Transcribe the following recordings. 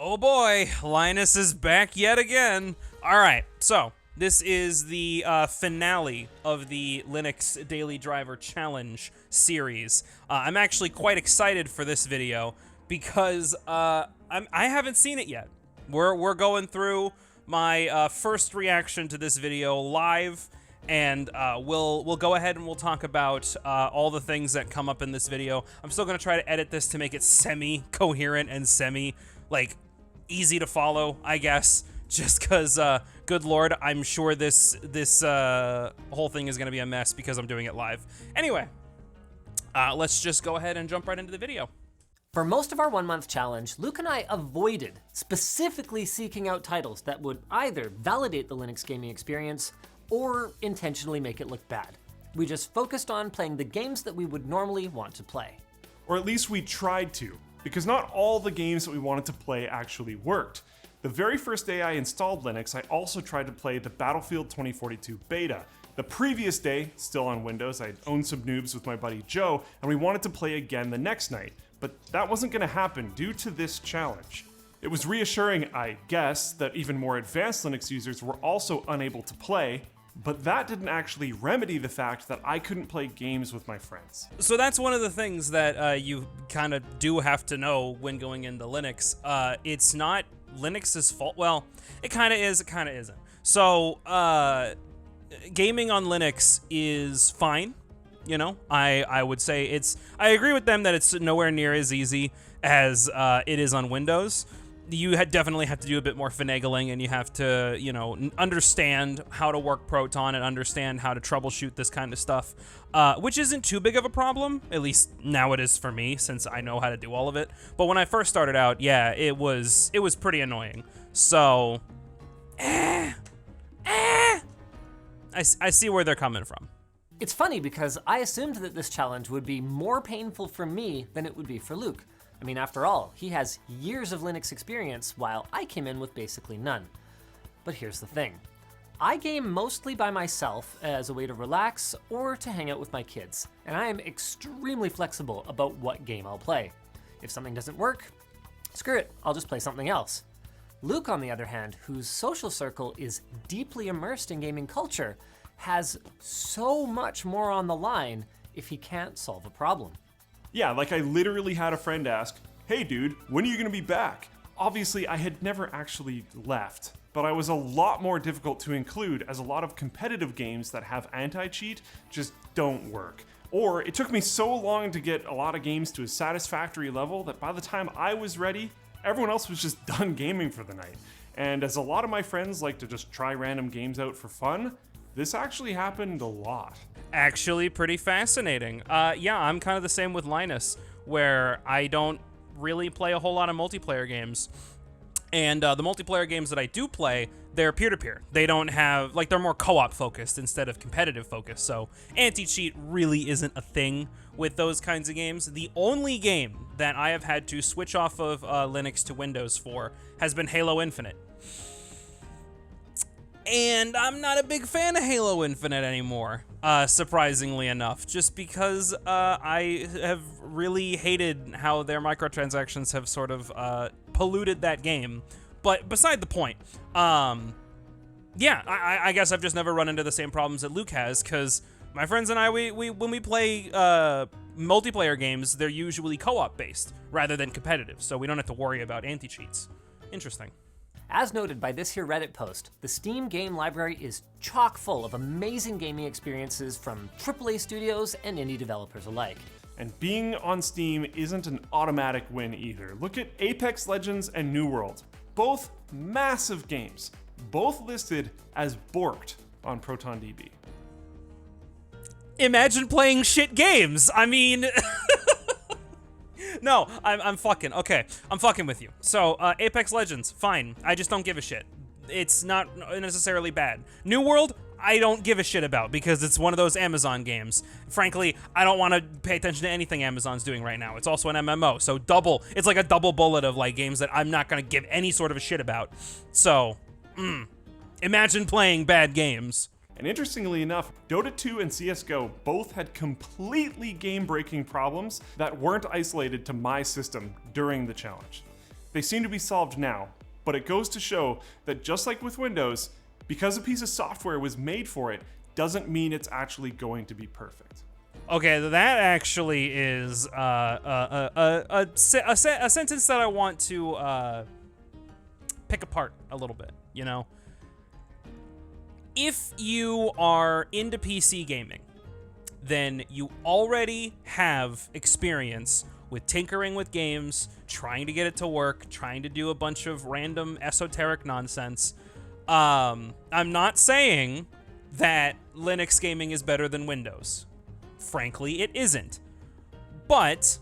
Oh boy, Linus is back yet again. All right, so this is the finale of the Linux Daily Driver Challenge series. I'm actually quite excited for this video because I haven't seen it yet. We're going through my first reaction to this video live, and we'll go ahead and we'll talk about all the things that come up in this video. I'm still gonna try to edit this to make it semi-coherent and easy to follow, I guess. Just because, good lord, I'm sure this whole thing is gonna be a mess because I'm doing it live. Anyway, let's just go ahead and jump right into the video. For most of our 1 month challenge, Luke and I avoided specifically seeking out titles that would either validate the Linux gaming experience or intentionally make it look bad. We just focused on playing the games that we would normally want to play. Or at least we tried to, because not all the games that we wanted to play actually worked. The very first day I installed Linux, I also tried to play the Battlefield 2042 beta. The previous day, still on Windows, I had owned some noobs with my buddy Joe, and we wanted to play again the next night. But that wasn't going to happen due to this challenge. It was reassuring, I guess, that even more advanced Linux users were also unable to play, but that didn't actually remedy the fact that I couldn't play games with my friends. So that's one of the things that you kind of do have to know when going into Linux. It's not Linux's fault. Well, it kind of is, it kind of isn't. So gaming on Linux is fine. You know, I would say I agree with them that it's nowhere near as easy as it is on Windows. You definitely have to do a bit more finagling, and you have to, you know, understand how to work Proton and understand how to troubleshoot this kind of stuff, which isn't too big of a problem. At least now it is for me, since I know how to do all of it. But when I first started out, yeah, it was pretty annoying. So, I see where they're coming from. It's funny because I assumed that this challenge would be more painful for me than it would be for Luke. I mean, after all, he has years of Linux experience while I came in with basically none. But here's the thing. I game mostly by myself as a way to relax or to hang out with my kids, and I am extremely flexible about what game I'll play. If something doesn't work, screw it, I'll just play something else. Luke, on the other hand, whose social circle is deeply immersed in gaming culture, has so much more on the line if he can't solve a problem. Yeah, like I literally had a friend ask, "Hey dude, when are you gonna be back?" Obviously, I had never actually left, but I was a lot more difficult to include as a lot of competitive games that have anti-cheat just don't work. Or it took me so long to get a lot of games to a satisfactory level that by the time I was ready, everyone else was just done gaming for the night. And as a lot of my friends like to just try random games out for fun, this actually happened a lot. Actually pretty fascinating. Yeah, I'm kind of the same with Linus, where I don't really play a whole lot of multiplayer games. And the multiplayer games that I do play, they're peer-to-peer. They don't have, they're more co-op focused instead of competitive focused. So anti-cheat really isn't a thing with those kinds of games. The only game that I have had to switch off of Linux to Windows for has been Halo Infinite. And I'm not a big fan of Halo Infinite anymore, surprisingly enough, just because I have really hated how their microtransactions have sort of polluted that game. But beside the point, yeah, I guess I've just never run into the same problems that Luke has, because my friends and I, when we play multiplayer games, they're usually co-op based rather than competitive, so we don't have to worry about anti-cheats. Interesting. As noted by this here Reddit post, the Steam game library is chock full of amazing gaming experiences from AAA studios and indie developers alike. And being on Steam isn't an automatic win either. Look at Apex Legends and New World. Both massive games, both listed as borked on ProtonDB. Imagine playing shit games. I mean... No, I'm fucking with you. So, Apex Legends, fine. I just don't give a shit. It's not necessarily bad. New World, I don't give a shit about because it's one of those Amazon games. Frankly, I don't want to pay attention to anything Amazon's doing right now. It's also an MMO, so it's like a double bullet of games that I'm not going to give any sort of a shit about. So, imagine playing bad games. And interestingly enough, Dota 2 and CSGO both had completely game-breaking problems that weren't isolated to my system during the challenge. They seem to be solved now, but it goes to show that just like with Windows, because a piece of software was made for it, doesn't mean it's actually going to be perfect. Okay, that actually is a sentence that I want to pick apart a little bit, you know? If you are into PC gaming, then you already have experience with tinkering with games, trying to get it to work, trying to do a bunch of random esoteric nonsense. I'm not saying that Linux gaming is better than Windows. Frankly, it isn't. But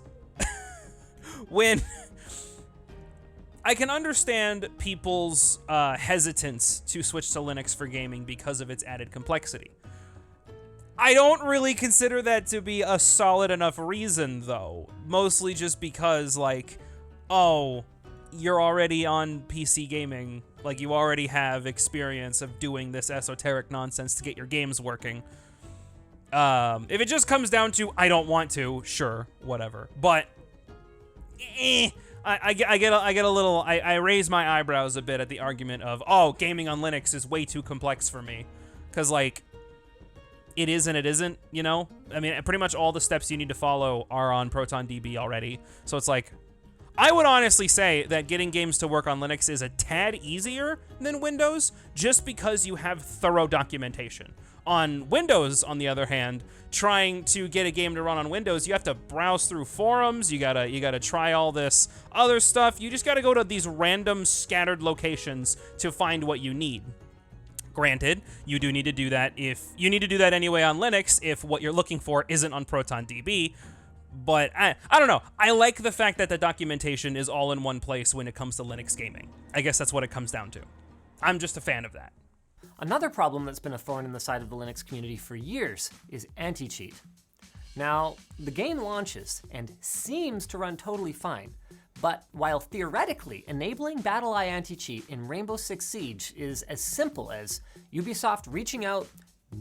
when I can understand people's hesitance to switch to Linux for gaming because of its added complexity. I don't really consider that to be a solid enough reason, though. Mostly just because, like, oh, you're already on PC gaming. Like, you already have experience of doing this esoteric nonsense to get your games working. If it just comes down to, I don't want to, sure, whatever. But, I get a little, I raise my eyebrows a bit at the argument of, oh, gaming on Linux is way too complex for me. Because, like, it is and it isn't, you know? I mean, pretty much all the steps you need to follow are on ProtonDB already. So it's like, I would honestly say that getting games to work on Linux is a tad easier than Windows, just because you have thorough documentation. On Windows, on the other hand, trying to get a game to run on Windows, you have to browse through forums, you gotta try all this other stuff, you just gotta go to these random scattered locations to find what you need. Granted, you do need to do that anyway on Linux if what you're looking for isn't on ProtonDB. But I don't know. I like the fact that the documentation is all in one place when it comes to Linux gaming. I guess that's what it comes down to. I'm just a fan of that. Another problem that's been a thorn in the side of the Linux community for years is anti-cheat. Now, the game launches and seems to run totally fine, but while theoretically enabling BattlEye anti-cheat in Rainbow Six Siege is as simple as Ubisoft reaching out,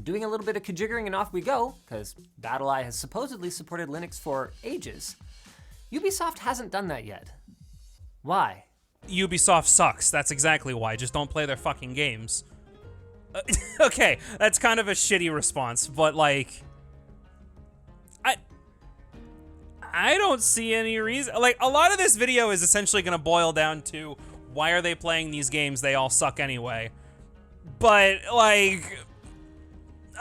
doing a little bit of kajiggering and off we go, because BattlEye has supposedly supported Linux for ages, Ubisoft hasn't done that yet. Why? Ubisoft sucks. That's exactly why. Just don't play their fucking games. Okay, that's kind of a shitty response, but like, I don't see any reason. Like, a lot of this video is essentially going to boil down to, why are they playing these games? They all suck anyway. But, like,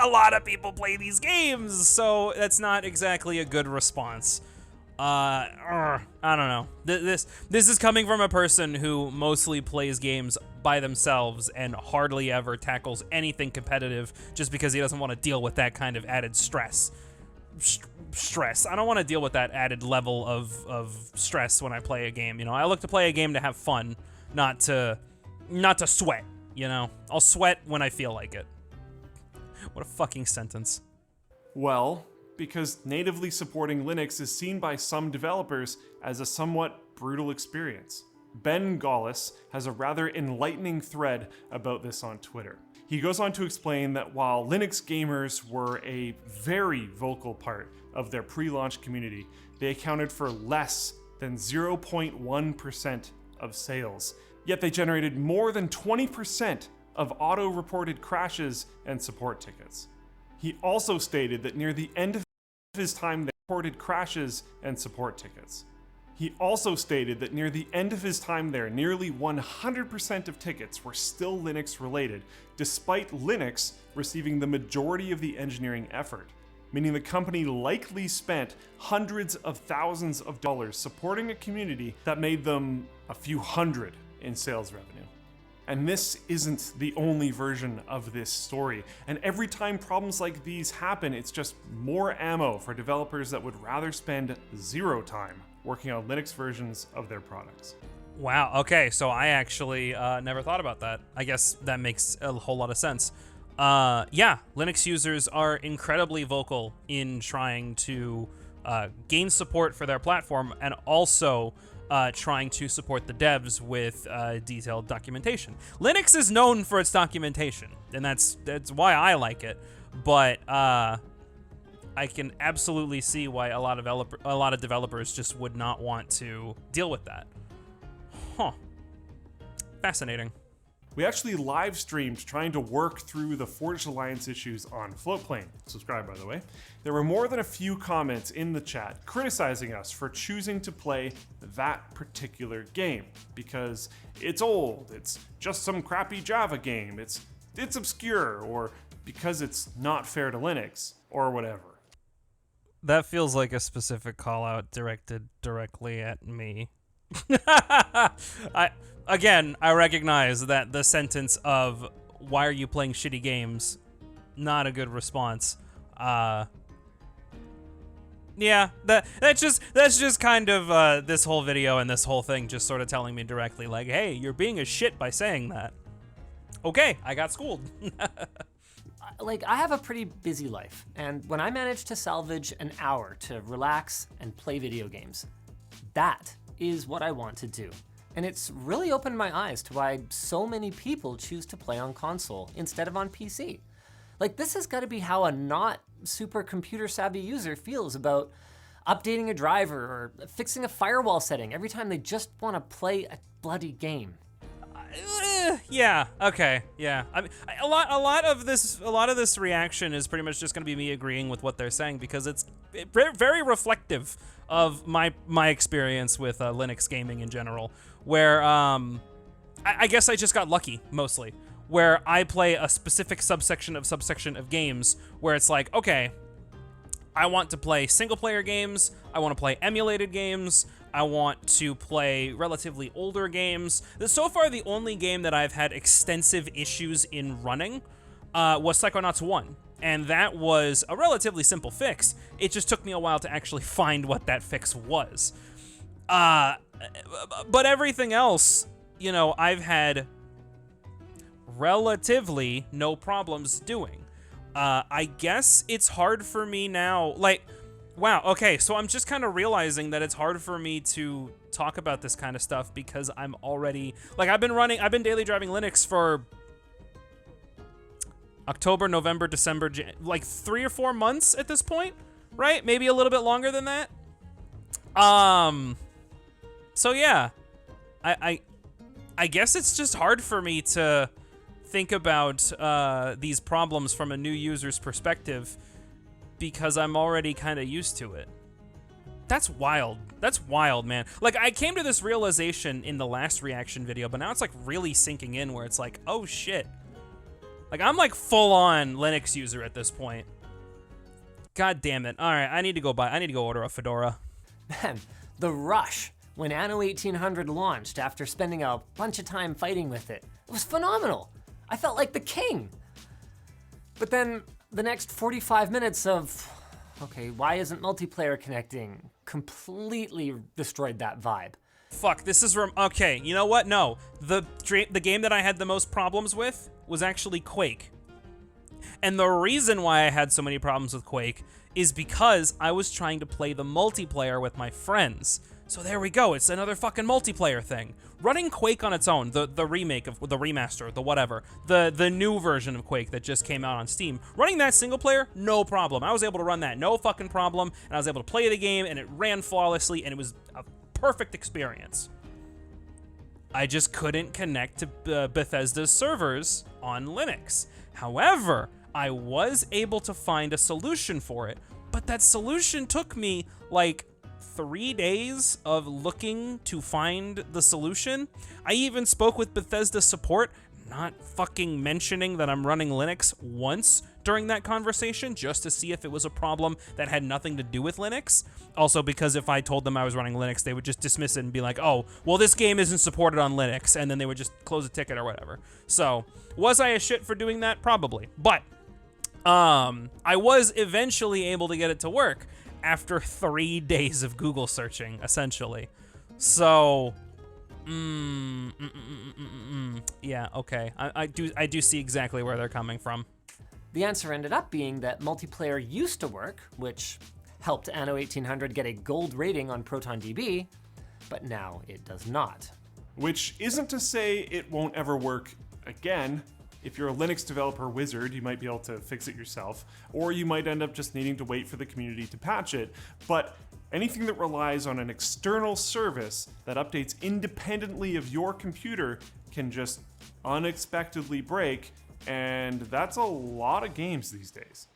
a lot of people play these games, so that's not exactly a good response. I don't know. This is coming from a person who mostly plays games by themselves and hardly ever tackles anything competitive just because he doesn't want to deal with that kind of added stress. I don't want to deal with that added level of stress when I play a game. You know, I look to play a game to have fun, not to sweat. You know, I'll sweat when I feel like it. What a fucking sentence. Well, because natively supporting Linux is seen by some developers as a somewhat brutal experience. Ben Gaulis has a rather enlightening thread about this on Twitter. He goes on to explain that while Linux gamers were a very vocal part of their pre-launch community, they accounted for less than 0.1% of sales. Yet they generated more than 20% of auto-reported crashes and support tickets. He also stated that near the end of his time there, reported crashes and support tickets. He also stated that near the end of his time there, nearly 100% of tickets were still Linux related, despite Linux receiving the majority of the engineering effort, meaning the company likely spent hundreds of thousands of dollars supporting a community that made them a few hundred in sales revenue. And this isn't the only version of this story. And every time problems like these happen, it's just more ammo for developers that would rather spend zero time working on Linux versions of their products. Wow, okay, so I actually never thought about that. I guess that makes a whole lot of sense. Yeah, Linux users are incredibly vocal in trying to gain support for their platform and also trying to support the devs with detailed documentation. Linux is known for its documentation, and that's why I like it. But I can absolutely see why a lot of developers just would not want to deal with that. Huh. Fascinating. We actually live streamed trying to work through the Forged Alliance issues on Floatplane. Subscribe, by the way. There were more than a few comments in the chat criticizing us for choosing to play that particular game because it's old, it's just some crappy Java game, it's obscure, or because it's not fair to Linux, or whatever. That feels like a specific call out directed directly at me. I recognize that the sentence of "why are you playing shitty games?" not a good response. Yeah, that's just kind of this whole video and this whole thing just sort of telling me directly like, "Hey, you're being a shit by saying that." Okay, I got schooled. Like, I have a pretty busy life, and when I manage to salvage an hour to relax and play video games, that is what I want to do. And it's really opened my eyes to why so many people choose to play on console instead of on PC. Like, this has got to be how a not super computer savvy user feels about updating a driver or fixing a firewall setting every time they just want to play a bloody game. Yeah. Okay. Yeah. I mean, a lot of this reaction is pretty much just going to be me agreeing with what they're saying because it's very reflective of my experience with Linux gaming in general. Where I guess I just got lucky mostly. Where I play a specific subsection of games where it's like, okay, I want to play single player games. I want to play emulated games. I want to play relatively older games. So far, the only game that I've had extensive issues in running was Psychonauts 1. And that was a relatively simple fix. It just took me a while to actually find what that fix was. But everything else, you know, I've had relatively no problems doing. I guess it's hard for me now, like, wow, okay, so I'm just kind of realizing that it's hard for me to talk about this kind of stuff because I'm already, like, I've been daily driving Linux for October, November, December, like 3 or 4 months at this point, right? Maybe a little bit longer than that. So yeah, I guess it's just hard for me to think about these problems from a new user's perspective because I'm already kind of used to it. That's wild. That's wild, man. Like, I came to this realization in the last reaction video, but now it's like really sinking in where it's like, oh shit. Like, I'm like full on Linux user at this point. God damn it. All right, I need to go order a Fedora. Man, the rush when Anno 1800 launched after spending a bunch of time fighting with it. It was phenomenal. I felt like the king. But then the next 45 minutes of, okay, why isn't multiplayer connecting, completely destroyed that vibe. Fuck, this is okay, you know what? No, the game that I had the most problems with was actually Quake. And the reason why I had so many problems with Quake is because I was trying to play the multiplayer with my friends. So there we go, it's another fucking multiplayer thing. Running Quake on its own, the remake of the remaster, the whatever, the new version of Quake that just came out on Steam, running that single player, no problem. I was able to run that, no fucking problem, and I was able to play the game, and it ran flawlessly, and it was a perfect experience. I just couldn't connect to Bethesda's servers on Linux. However, I was able to find a solution for it, but that solution took me like 3 days of looking to find the solution. I even spoke with Bethesda support, not fucking mentioning that I'm running Linux once during that conversation, just to see if it was a problem that had nothing to do with Linux. Also, because if I told them I was running Linux, they would just dismiss it and be like, oh, well, this game isn't supported on Linux, and then they would just close a ticket or whatever. So, was I a shit for doing that? Probably. But, I was eventually able to get it to work after 3 days of Google searching, essentially. So, yeah, okay. I do see exactly where they're coming from. The answer ended up being that multiplayer used to work, which helped Anno 1800 get a gold rating on ProtonDB, but now it does not. Which isn't to say it won't ever work again. If you're a Linux developer wizard, you might be able to fix it yourself, or you might end up just needing to wait for the community to patch it. But Anything that relies on an external service that updates independently of your computer can just unexpectedly break, and that's a lot of games these days.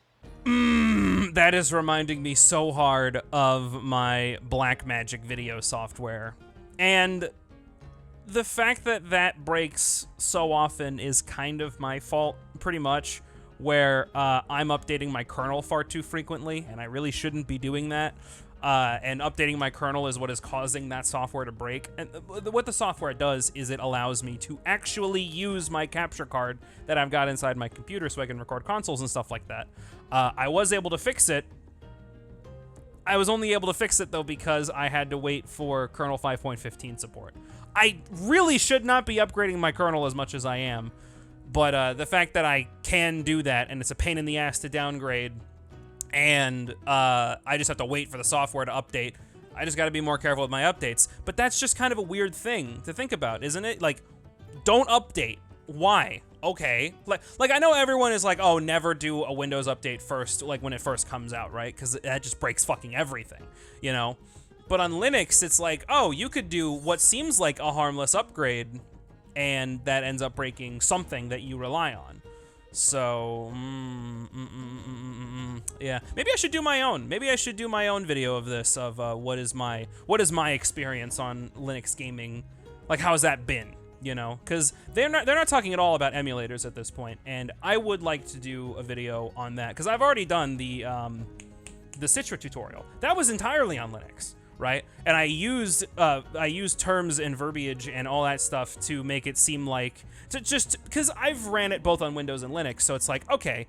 That is reminding me so hard of my Blackmagic video software. And the fact that that breaks so often is kind of my fault, pretty much, where I'm updating my kernel far too frequently, and I really shouldn't be doing that. And updating my kernel is what is causing that software to break. And what the software does is it allows me to actually use my capture card that I've got inside my computer so I can record consoles and stuff like that. I was able to fix it. I was only able to fix it, though, because I had to wait for kernel 5.15 support. I really should not be upgrading my kernel as much as I am, but the fact that I can do that, and it's a pain in the ass to downgrade, and I just have to wait for the software to update. I just got to be more careful with my updates. But that's just kind of a weird thing to think about, isn't it? Like, don't update. Why? Okay. Like I know everyone is like, oh, never do a Windows update first, like when it first comes out, right? Because that just breaks fucking everything, you know? But on Linux, it's like, oh, you could do what seems like a harmless upgrade, and that ends up breaking something that you rely on. So, yeah, maybe I should do my own. Maybe I should do my own video of this, of what is my experience on Linux gaming, like how's that been, you know? Because they're not talking at all about emulators at this point, and I would like to do a video on that because I've already done the Citra tutorial. That was entirely on Linux, right? And I used terms and verbiage and all that stuff to make it seem like, just because I've ran it both on Windows and Linux, so it's like, okay,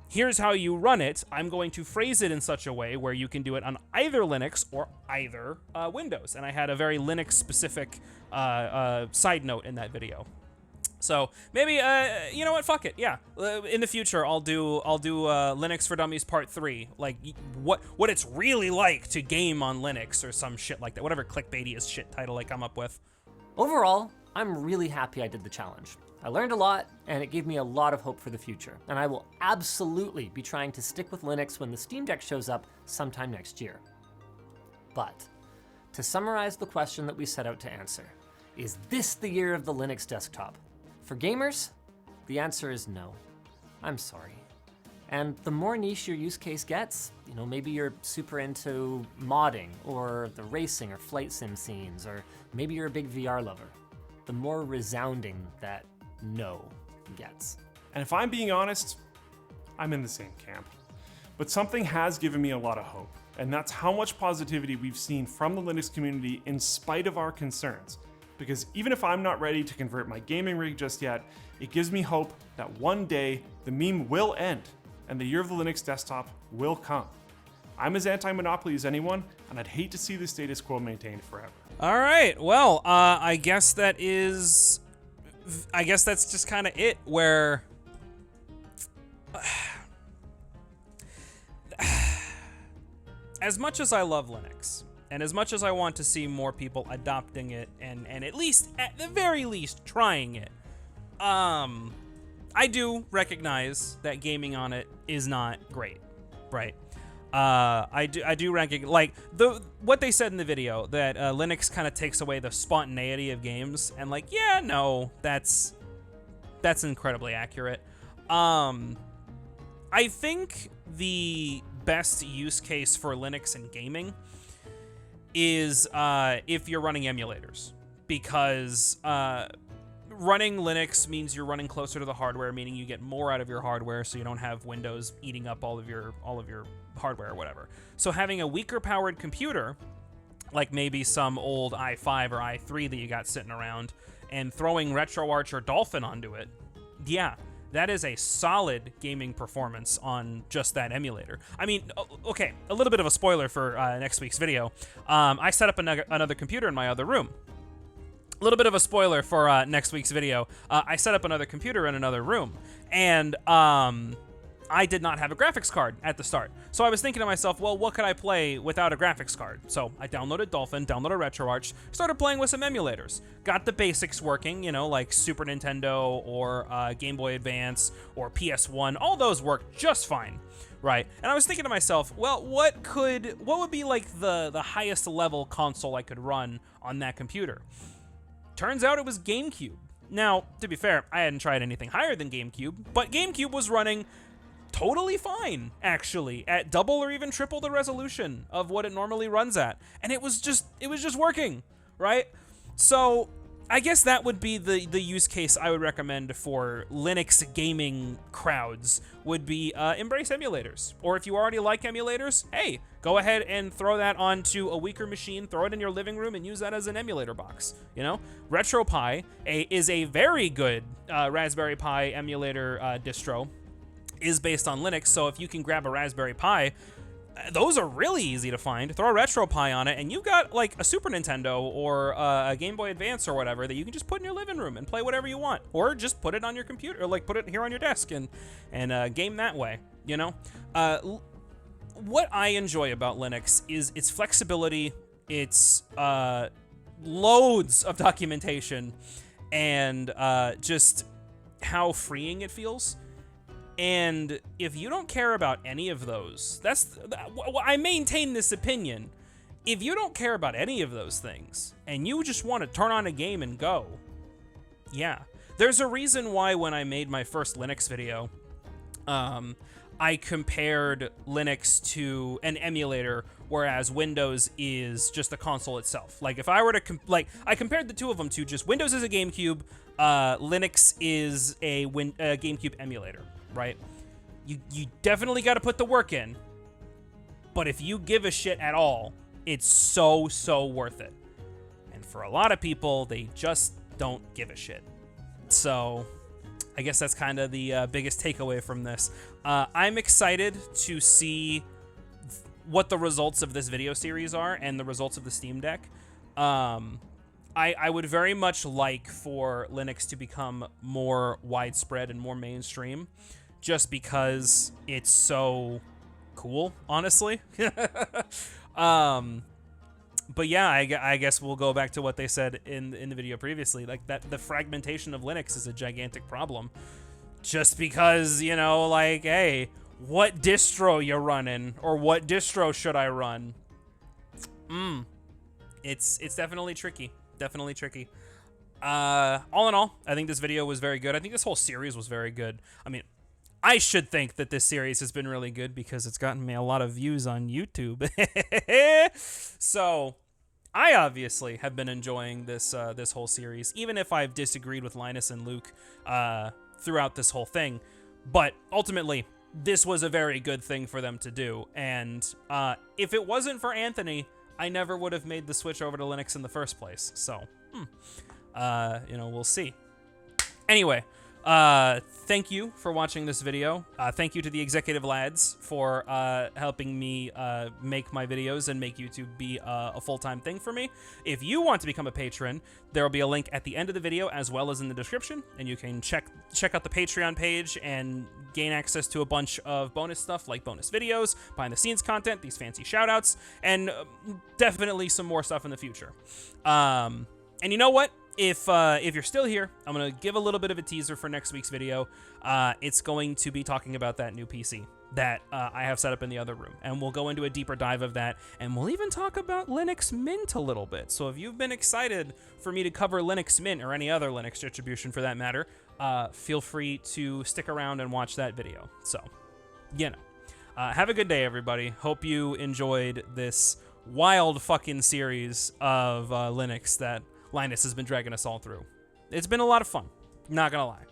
here's how you run it. I'm going to phrase it in such a way where you can do it on either Linux or either Windows. And I had a very Linux-specific side note in that video. So maybe, you know what? Fuck it. Yeah, in the future, I'll do Linux for Dummies Part 3, like what it's really like to game on Linux or some shit like that. Whatever clickbaity shit title I come up with. Overall, I'm really happy I did the challenge. I learned a lot, and it gave me a lot of hope for the future, and I will absolutely be trying to stick with Linux when the Steam Deck shows up sometime next year. But, to summarize the question that we set out to answer, is this the year of the Linux desktop? For gamers, the answer is no. I'm sorry. And the more niche your use case gets, you know, maybe you're super into modding, or the racing or flight sim scenes, or maybe you're a big VR lover, the more resounding that no gets. And if I'm being honest, I'm in the same camp. But something has given me a lot of hope, and that's how much positivity we've seen from the Linux community in spite of our concerns. Because even if I'm not ready to convert my gaming rig just yet, it gives me hope that one day the meme will end and the year of the Linux desktop will come. I'm as anti-monopoly as anyone, and I'd hate to see the status quo maintained forever. All right, well, I guess that's just kind of it, where as much as I love Linux, and as much as I want to see more people adopting it, and at the very least, trying it, I do recognize that gaming on it is not great, right? I do recognize, like, what they said in the video, that Linux kind of takes away the spontaneity of games, and like, yeah, no, that's incredibly accurate. I think the best use case for Linux and gaming is if you're running emulators, because running Linux means you're running closer to the hardware, meaning you get more out of your hardware, so you don't have Windows eating up all of your hardware or whatever. So having a weaker powered computer, like maybe some old i5 or i3 that you got sitting around, and throwing RetroArch or Dolphin onto it, yeah, that is a solid gaming performance on just that emulator. I mean, okay, a little bit of a spoiler for next week's video. I set up another computer in my other room. A little bit of a spoiler for next week's video. I set up another computer in another room, and I did not have a graphics card at the start. So I was thinking to myself, well, what could I play without a graphics card? So I downloaded Dolphin, downloaded RetroArch, started playing with some emulators. Got the basics working, you know, like Super Nintendo or Game Boy Advance or PS1. All those worked just fine, right? And I was thinking to myself, well, what would be like the highest level console I could run on that computer? Turns out it was GameCube. Now, to be fair, I hadn't tried anything higher than GameCube, but GameCube was running totally fine, actually, at double or even triple the resolution of what it normally runs at. And it was just working, right? So I guess that would be the use case I would recommend for Linux gaming crowds, would be embrace emulators. Or if you already like emulators, hey, go ahead and throw that onto a weaker machine, throw it in your living room, and use that as an emulator box. You know, RetroPie is a very good Raspberry Pi emulator distro. Is based on Linux, so if you can grab a Raspberry Pi, those are really easy to find. Throw a RetroPie on it, and you've got like a Super Nintendo or a Game Boy Advance or whatever that you can just put in your living room and play whatever you want, or just put it on your computer, or like put it here on your desk and game that way. You know, what I enjoy about Linux is its flexibility, its loads of documentation, and just how freeing it feels. And if you don't care about any of those, I maintain this opinion. If you don't care about any of those things and you just want to turn on a game and go, yeah. There's a reason why when I made my first Linux video, I compared Linux to an emulator, whereas Windows is just a console itself. Like if I were to, I compared the two of them to just Windows is a GameCube, Linux is a GameCube emulator. Right? You definitely got to put the work in, but if you give a shit at all, it's so worth it. And for a lot of people, they just don't give a shit. So I guess that's kind of the biggest takeaway from this. I'm excited to see what the results of this video series are and the results of the Steam Deck. I would very much like for Linux to become more widespread and more mainstream, just because it's so cool, honestly. But yeah, I guess we'll go back to what they said in the video previously, like that the fragmentation of Linux is a gigantic problem. Just because, you know, like, hey, what distro you running, or what distro should I run? It's definitely tricky. Definitely tricky. All in all, I think this video was very good. I think this whole series was very good. I mean, I should think that this series has been really good because it's gotten me a lot of views on YouTube. So I obviously have been enjoying this this whole series, even if I've disagreed with Linus and Luke throughout this whole thing. But ultimately, this was a very good thing for them to do. And if it wasn't for Anthony, I never would have made the switch over to Linux in the first place. So, you know, we'll see. Anyway, thank you for watching this video. Thank you to the executive lads for helping me make my videos and make YouTube be a full-time thing for me. If you want to become a patron, there will be a link at the end of the video as well as in the description, and you can check out the Patreon page and gain access to a bunch of bonus stuff like bonus videos, behind-the-scenes content, these fancy shout-outs, and definitely some more stuff in the future. And you know what? If you're still here, I'm going to give a little bit of a teaser for next week's video. It's going to be talking about that new PC that I have set up in the other room. And we'll go into a deeper dive of that. And we'll even talk about Linux Mint a little bit. So if you've been excited for me to cover Linux Mint or any other Linux distribution for that matter, feel free to stick around and watch that video. So, you know. Have a good day, everybody. Hope you enjoyed this wild fucking series of Linux that Linus has been dragging us all through. It's been a lot of fun, not gonna lie.